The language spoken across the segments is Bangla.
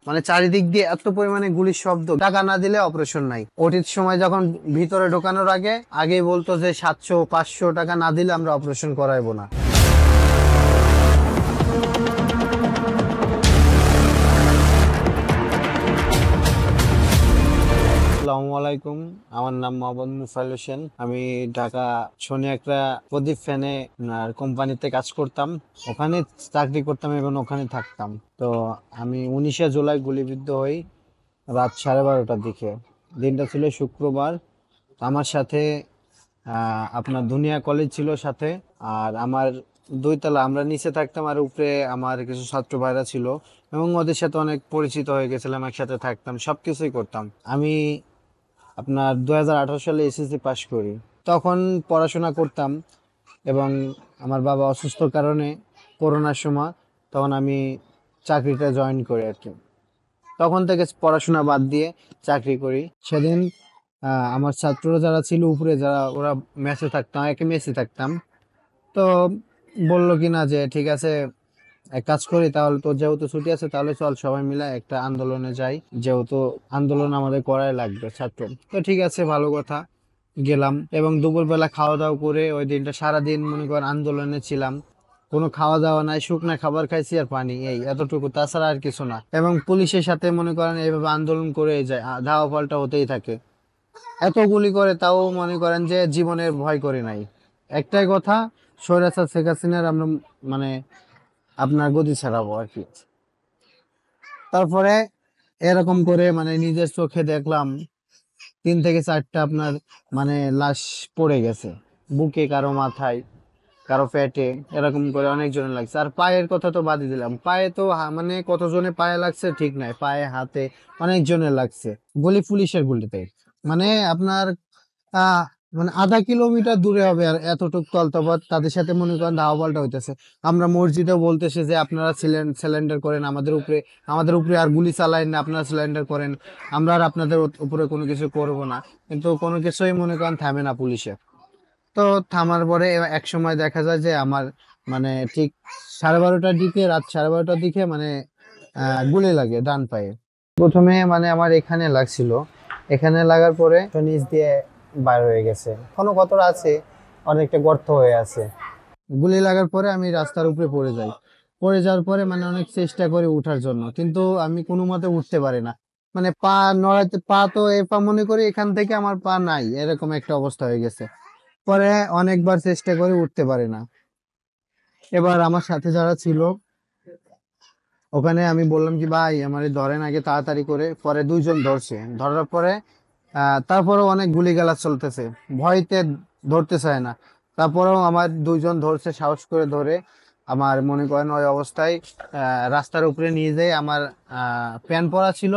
মানে চারিদিক দিয়ে এত পরিমাণে গুলির শব্দ, টাকা না দিলে অপারেশন নাই। ওটির সময় যখন ভিতরে ঢোকানোর আগেই বলতো যে 700-500 টাকা না দিলে আমরা অপারেশন করাইবো না। আসসালামু আলাইকুম, আমার নাম মোহাম্মদ মুফাইল হোসেন। আমি ঢাকা শনি একটা প্রদীপ ফ্যানে কোম্পানিতে কাজ করতাম, ওখানে চাকরি করতাম এবং ওখানে থাকতাম। তো আমি 19শে জুলাই গুলিবিদ্ধ হই রাত 12:30টার দিকে। দিনটা ছিল শুক্রবার। আমার সাথে আপনার দুনিয়া কলেজ ছিল সাথে, আর আমার 2 তলা, আমরা নিচে থাকতাম আর উপরে আমার কিছু ছাত্র ভাইরা ছিল, এবং ওদের সাথে অনেক পরিচিত হয়ে গেছিলাম, একসাথে থাকতাম, সবকিছুই করতাম। আমি আপনার 2018 সালে এসএসসি পাশ করি। তখন পড়াশোনা করতাম, এবং আমার বাবা অসুস্থর কারণে করোনার সময় তখন আমি চাকরিটা জয়েন করি আর কি। তখন থেকে পড়াশোনা বাদ দিয়ে চাকরি করি। সেদিন আমার ছাত্ররা যারা ছিল উপরে, যারা ওরা মেসে থাকতাম, একই মেসে থাকতাম। তো বললো কি না যে ঠিক আছে, এক কাজ করি তাহলে, তো যেহেতু ছুটি আছে তাহলে চল সবাই মিলে একটা আন্দোলনে যাই, যেহেতু আন্দোলন আমাদের করাই লাগবে ছাত্র। তো ঠিক আছে, ভালো কথা। গেলাম, এবং দুপুরবেলা খাওয়া দাওয়া করে ওই দিনটা সারাদিন মনে করেন আন্দোলনে ছিলাম। কোনো খাওয়া দাওয়া নাই, শুকনা খাবার খাইছি আর পানি, এই এতটুকু, তাছাড়া আর কিছু না। এবং পুলিশের সাথে মনে করেন এইভাবে আন্দোলন করে যায়, ধাওয়া পাল্টা হতেই থাকে। এত গুলি করে তাও মনে করেন যে জীবনের ভয় করে নাই। একটাই কথা, স্বৈরাচার শেখ হাসিনার আমরা মানে আপনার গদি ছাড়াবো আর কি। তারপরে এরকম করে মানে নিজের চোখে দেখলাম 3 থেকে 4টা আপনার মানে লাশ পড়ে গেছে, বুকে, কারো মাথায়, কারো পেটে, এরকম করে অনেকজনের লাগছে। আর পায়ের কথা তো বাদই দিলাম, পায়ে তো মানে কতজনের পায়ে লাগছে ঠিক নাই, পায়ে হাতে অনেকজনের লাগছে। গুলি পুলিশের গুলিতে, মানে আপনার আহ মানে ½ কিলোমিটার দূরে হবে, আর এতটুক তলতফাত তাদের সাথে মনে করেন ধাওয়া পাল্টা হইতেছে। আমরা মসজিদেও বলতেছে যে আপনারা সিলিন্ডার করেন আমাদের উপরে আর গুলি চালাইন না, আপনারা সিলিন্ডার করেন, আমরা আর আপনাদের উপরে কোনো কিছু করব না। কিন্তু কোনো কিছুই মনে করেন থামে না পুলিশের। তো থামার পরে এক সময় দেখা যায় যে আমার মানে ঠিক 12:30টার দিকে, রাত 12:30টার দিকে মানে গুলি লাগে ডান পায়ে। প্রথমে মানে আমার এখানে লাগছিল, এখানে লাগার পরে তো নিচ দিয়ে বাইর হয়ে গেছে, এখনো কতটা আছে, অনেকটা গর্ত হয়ে আছে। গুলি লাগার পরে আমি রাস্তার উপরে পড়ে যাই। পড়ে যাওয়ার পরে মানে অনেক চেষ্টা করি উঠার জন্য, কিন্তু আমি কোনো মতে উঠতে পারি না। মানে পা নড়াইতে, পা তো এ পা মনে করি এখান থেকে আমার পা নাই, এরকম একটা অবস্থা হয়ে গেছে। পরে অনেকবার চেষ্টা করে উঠতে পারে না। এবার আমার সাথে যারা ছিল ওখানে আমি বললাম কি ভাই আমারে ধরেন আগে তাড়াতাড়ি করে। পরে 2জন ধরছে, ধরার পরে তারপরেও অনেক গুলিগালা চলতেছে, ভয়তে ধরতে চায় না। তারপরেও আমার 2জন ধরছে, সাহস করে ধরে আমার মনে করেন ওই অবস্থায় রাস্তার উপরে নিয়ে যায়। আমার প্যান পরা ছিল,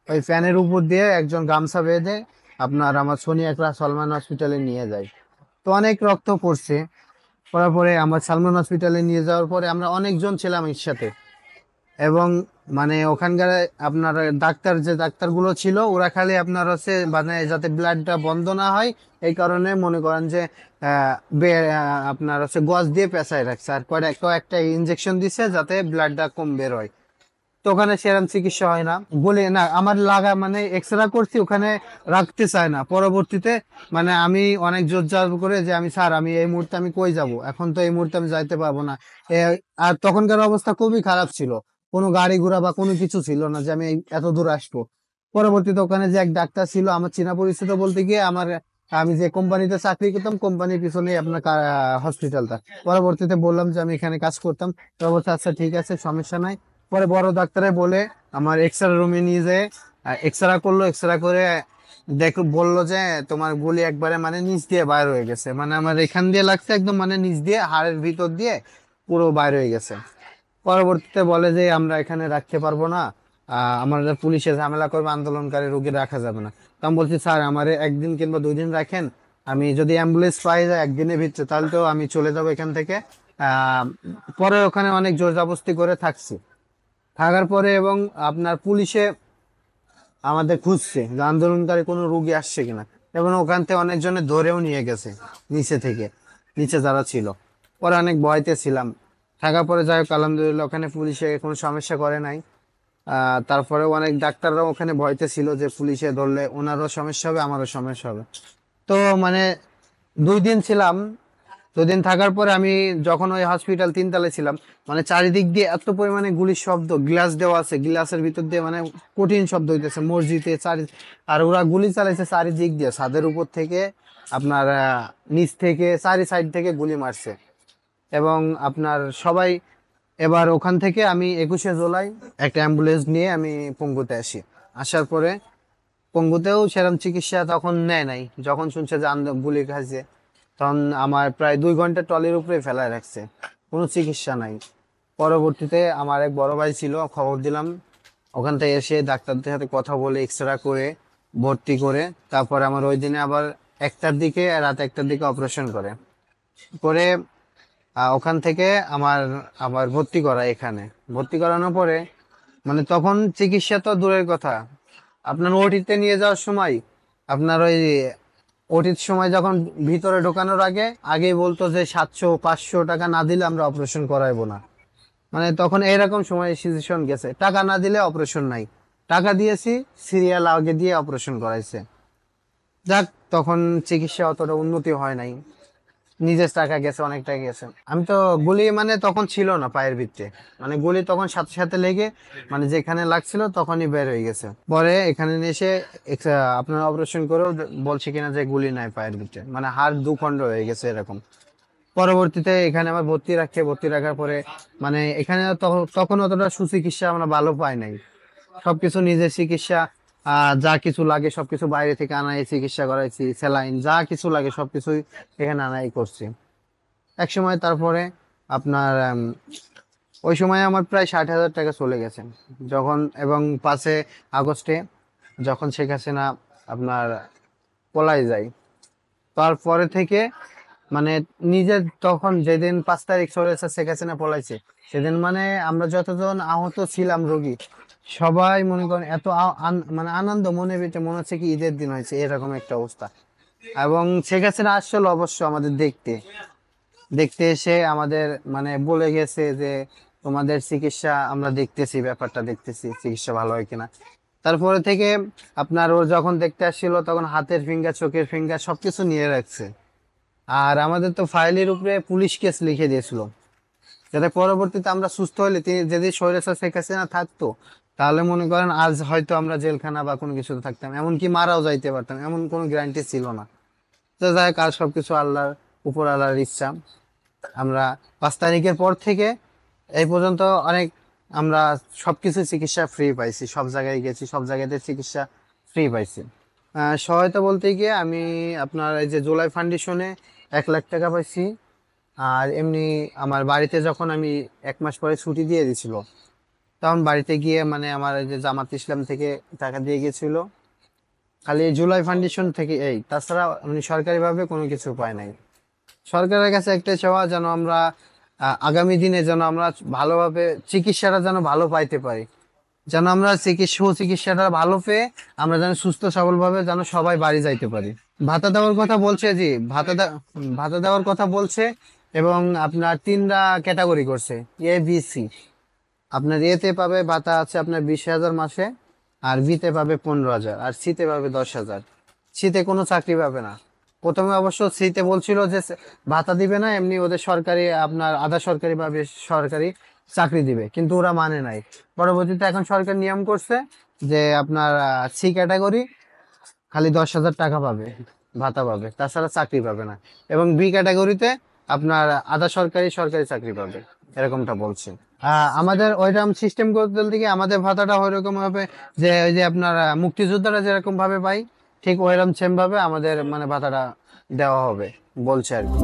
ওই ফ্যানের উপর দিয়ে একজন গামছা বেঁধে আপনার আমার শনি একরা সলমান হসপিটালে নিয়ে যায়। তো অনেক রক্ত পড়ছে। পড়ার পরে আমার সালমান হসপিটালে নিয়ে যাওয়ার পরে আমরা অনেকজন ছিলাম একসাথে, এবং মানে ওখানকার আপনার ডাক্তার, যে ডাক্তারগুলো ছিল ওরা খালি আপনার হচ্ছে মানে যাতে ব্লাডটা বন্ধ না হয় এই কারণে মনে করেন যে আপনার হচ্ছে গজ দিয়ে পেঁচায় রাখছে, আর কয়েকটা ইনজেকশন দিছে যাতে ব্লাডটা কম বের হয়। তো ওখানে সেরকম চিকিৎসা হয় না বলে না, আমার লাগা মানে এক্সরে করছি, ওখানে রাখতে চায় না পরবর্তীতে। মানে আমি অনেক জোর জার করে যে আমি স্যার, আমি এই মুহূর্তে আমি কই যাব, এখন তো এই মুহূর্তে আমি যাইতে পারবো না। আর তখনকার অবস্থা খুবই খারাপ ছিল, কোনো গাড়ি ঘোড়া বা কোনো কিছু ছিল না যে আমি এত দূর আসবো। পরবর্তীতে ওখানে যে এক ডাক্তার ছিল আমার চেনা পরিচিত বলতে গিয়ে, আমার আমি যে কোম্পানিতে চাকরি করতাম কোম্পানির পিছনে আপনার হসপিটালটা, পরবর্তীতে বললাম যে আমি এখানে কাজ করতাম। তো বলছে আচ্ছা ঠিক আছে, সমস্যা নাই। পরে বড় ডাক্তারে বলে আমার এক্সরে রুমে নিয়ে যায়, এক্সরা করলো, এক্সরা করে দেখো বললো যে তোমার গুলি একবারে মানে নিচ দিয়ে বাইর হয়ে গেছে, মানে আমার এখান দিয়ে লাগছে একদম, মানে নিচ দিয়ে হাড়ের ভিতর দিয়ে পুরো বাইর হয়ে গেছে। পরবর্তীতে বলে যে আমরা এখানে রাখতে পারবো না, আমাদের পুলিশে ঝামেলা করবে, আন্দোলনকারী রোগী রাখা যাবে না। তো আমি বলছি স্যার আমার একদিন কিংবা 2 দিন রাখেন, আমি যদি অ্যাম্বুলেন্স পাই যায় একদিনের ভিতরে তাহলে তো আমি চলে যাবো এখান থেকে। পরে ওখানে অনেক জোর জবরদস্তি করে থাকছি, থাকার পরে এবং আপনার পুলিশে আমাদের খুঁজছে যে আন্দোলনকারী কোনো রুগী আসছে কিনা, এবং ওখান থেকে অনেকজনে ধরেও নিয়ে গেছে নিচে থেকে, নিচে যারা ছিল। পরে অনেক ভয়তে ছিলাম, থাকার পরে যাই হোক আলহামদুলিল্লাহ ওখানে পুলিশে কোনো সমস্যা করে নাই। তারপরে অনেক ডাক্তাররাও ওখানে ভয়তে ছিল যে পুলিশে ধরলে ওনারও সমস্যা হবে, আমারও সমস্যা হবে। তো মানে 2 দিন ছিলাম। 2 দিন থাকার পরে আমি যখন ওই হসপিটাল 3 তলায় ছিলাম, মানে চারিদিক দিয়ে এত পরিমাণে গুলির শব্দ, গ্লাস দেওয়া আছে, গ্লাসের ভিতর দিয়ে মানে কঠিন শব্দ হইতেছে মসজিদে আর ওরা গুলি চালাইছে চারিদিক দিয়ে, ছাদের উপর থেকে আপনার নিচ থেকে চারি সাইড থেকে গুলি মারছে। এবং আপনার সবাই, এবার ওখান থেকে আমি 21শে জুলাই একটা অ্যাম্বুলেন্স নিয়ে আমি পঙ্গুতে আসি। আসার পরে পঙ্গুতেও সেরকম চিকিৎসা তখন নেয় নাই, যখন শুনছে যে গুলি খাইছে তখন আমার প্রায় 2 ঘন্টা ট্রলির উপরে ফেলায় রাখছে, কোনো চিকিৎসা নাই। পরবর্তীতে আমার এক বড় ভাই ছিল, খবর দিলাম, ওখান থেকে এসে ডাক্তারদের সাথে কথা বলে এক্সরে করে ভর্তি করে তারপরে আমার ওই দিনে আবার রাত 1টার দিকে অপারেশন করে করে ওখান থেকে আমার আবার ভর্তি করা এখানে। ভর্তি করানোর পরে মানে তখন চিকিৎসা তো দূরের কথা, আপনার ওটিতে নিয়ে যাওয়ার সময় আপনার ওই ওটির সময় যখন ভিতরে ঢোকানোর আগেই বলতো যে 700-500 টাকা না দিলে আমরা অপারেশন করাইবো না। মানে তখন এরকম সময় সিচুয়েশন গেছে, টাকা না দিলে অপারেশন নাই। টাকা দিয়েছি, সিরিয়াল আগে দিয়ে অপারেশন করাইছে। যাক, তখন চিকিৎসা অতটা উন্নতি হয় নাই, নিজের টাকা গেছে, অনেক টাকা গেছে। আমি তো গুলি মানে তখন ছিল না পায়ের ভিতরে, মানে গুলি তখন সাথে সাথে লেগে মানে যেখানে লাগছিল তখনই বের হয়ে গেছে। পরে এখানে এসে আপনার অপারেশন করেও বলছে কিনা যে গুলি নাই পায়ের ভিতরে, মানে হাড় 2 খণ্ড হয়ে গেছে এরকম। পরবর্তীতে এখানে আমার ভর্তি রাখার পরে মানে এখানে তখন অতটা সুচিকিৎসা আমরা ভালো পাই নাই। সবকিছু নিজের চিকিৎসা, যা কিছু লাগে সবকিছু বাইরে থেকে আনাই, চিকিৎসা করাইছি, স্যালাইন যা কিছু লাগে সবকিছুই এখানে আনাই করছি এক সময়। তারপরে আপনার ওই সময় আমার প্রায় 60,000 টাকা চলে গেছে যখন, এবং 5 আগস্টে যখন শেখ হাসিনা আপনার পলায় যায়, তারপরে থেকে মানে নিজের তখন যেদিন 5 তারিখ চলেছে শেখ হাসিনা পলাইছে, সেদিন মানে আমরা যতজন আহত ছিলাম রোগী, সবাই মনে করেন এত মানে আনন্দ মনে ভিতরে, মনে হচ্ছে কি ঈদের দিন হয়েছে, এরকম একটা অবস্থা। এবং শেখ হাসিনা আসছিল অবশ্য আমাদের দেখতে দেখতে এসে আমাদের মানে বলে গেছে যে তোমাদের চিকিৎসা আমরা দেখতেছি, ব্যাপারটা দেখতেছি, চিকিৎসা ভালো হয় কিনা। তারপরে থেকে আপনার ও যখন দেখতে আসছিল তখন হাতের ফিঙ্গার, চোখের ফিঙ্গার সবকিছু নিয়ে রাখছে। আর আমাদের তো ফাইলের উপরে পুলিশ কেস লিখে দিয়েছিল, যাতে পরবর্তীতে আমরা সুস্থ হলে তিনি যদি স্বৈরাচার শেখ হাসিনা থাকতো, তাহলে মনে করেন আজ হয়তো আমরা জেলখানা বা কোনো কিছুতে থাকতাম, এমনকি মারাও যাইতে পারতাম, এমন কোনো গ্যারান্টি ছিল না। তো যাই হোক, আর সবকিছু আল্লাহর উপর, আল্লাহর ইচ্ছা। আমরা 5 তারিখের পর থেকে এই পর্যন্ত অনেক আমরা সবকিছু চিকিৎসা ফ্রি পাইছি, সব জায়গায় গেছি, সব জায়গাতে চিকিৎসা ফ্রি পাইছি। সহায়তা বলতে গিয়ে আমি আপনার এই যে জুলাই ফাউন্ডেশনে 1 লাখ টাকা পাইছি। আর এমনি আমার বাড়িতে যখন আমি 1 মাস পরে ছুটি দিয়ে দিছিল, তখন বাড়িতে গিয়ে মানে আমার এই যে জামাত ইসলাম থেকে টাকা দিয়ে গেছিল, খালি এই জুলাই ফাউন্ডেশন থেকে। তাছাড়া মানে সরকারিভাবে কোনো কিছু পাই নাই। সরকারের কাছে একটাই চাওয়া, যেন আমরা আগামী দিনে যেন আমরা ভালোভাবে চিকিৎসাটা যেন ভালো পাইতে পারি, যেন আমরা চিকিৎসাটা ভালো পেয়ে আমরা যেন সুস্থ সবল ভাবে যেন সবাই বাড়ি যাইতে পারি। ভাতা দেওয়ার কথা বলছে, জি, ভাতা দেওয়ার কথা বলছে। এবং আপনার 3টা ক্যাটাগরি করছে, এ বি সি। আপনার এতে পাবে ভাতা আছে আপনার 20,000 মাসে, আর বিতে পাবে 15,000, আর সিতে পাবে 10,000। সিতে কোনো চাকরি পাবে না। প্রথমে অবশ্য সিতে বলছিল যে ভাতা দিবে না, এমনি ওদের সরকারি আপনার আধা সরকারি বা সরকারি চাকরি দিবে, কিন্তু ওরা মানে নাই। পরবর্তীতে এখন সরকার নিয়ম করছে যে আপনার সি ক্যাটাগরি খালি 10,000 টাকা পাবে, ভাতা পাবে, তাছাড়া চাকরি পাবে না। এবং বি ক্যাটাগরিতে আপনার আধা সরকারি সরকারি চাকরি পাবে, এরকমটা বলছে। আমাদের ওইরকম সিস্টেম করতে দিকে আমাদের ভাতাটা ওইরকম ভাবে যে ওই যে আপনার মুক্তিযোদ্ধারা যেরকম ভাবে পাই, ঠিক ওইরকম সেম ভাবে আমাদের মানে ভাতাটা দেওয়া হবে বলছে আর কি।